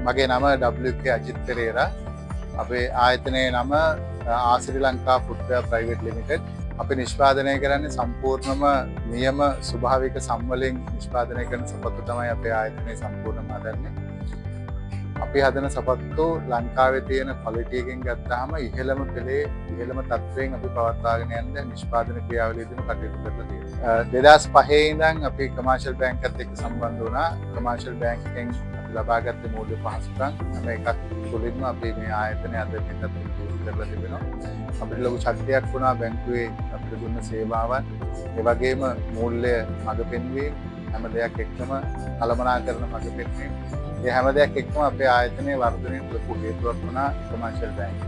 මගේ නම WK අජිත් පෙරේරා. අපේ ආයතනයේ නම ශ්‍රී ලංකා ෆුට්වෙයාර් ප්‍රයිවට් ලිමිටඩ්. අපි නිෂ්පාදනය කරන්නේ සම්පූර්ණම නියම ස්වභාවික සම්වලින් නිෂ්පාදනය කරන සපත්තු තමයි අපේ ආයතනයේ සම්පූර්ණම හදන්නේ. අපි හදන සපත්තු ලංකාවේ තියෙන ක්වලිටි එකෙන් ගත්තාම ඉහළම පෙළේ ඉහළම තත්ත්වයෙන් අපි පවත්වාගෙන යන්න නිෂ්පාදන ක්‍රියාවලියේදීම කටයුතු කරලා තියෙනවා. 2005 ඉඳන් අපි කමර්ෂල් බැංකත් එක්ක සම්බන්ධ වුණා. කමර්ෂල් බැංක් එකෙන් අපි ලබාගත්ත මූල්‍ය පහසුකම් හැම එකක් තුළින්ම අපි මේ ආයතනය අද මෙතන කරලා තිබෙනවා. අපිට ලොකු ශක්තියක් වුණා බැංකුවේ අපිට දුන්න සේවාවන්. ඒ වගේම මූල්‍ය මඟ පෙන්වීම හැම දෙයක් එක්කම කළමනාකරන මඟ පෙන්වීම. මේ හැම දෙයක් එක්කම අපේ ආයතනයේ වර්ධනයට ලොකු හේතුවක් වුණා කමර්ෂල් බැංක්.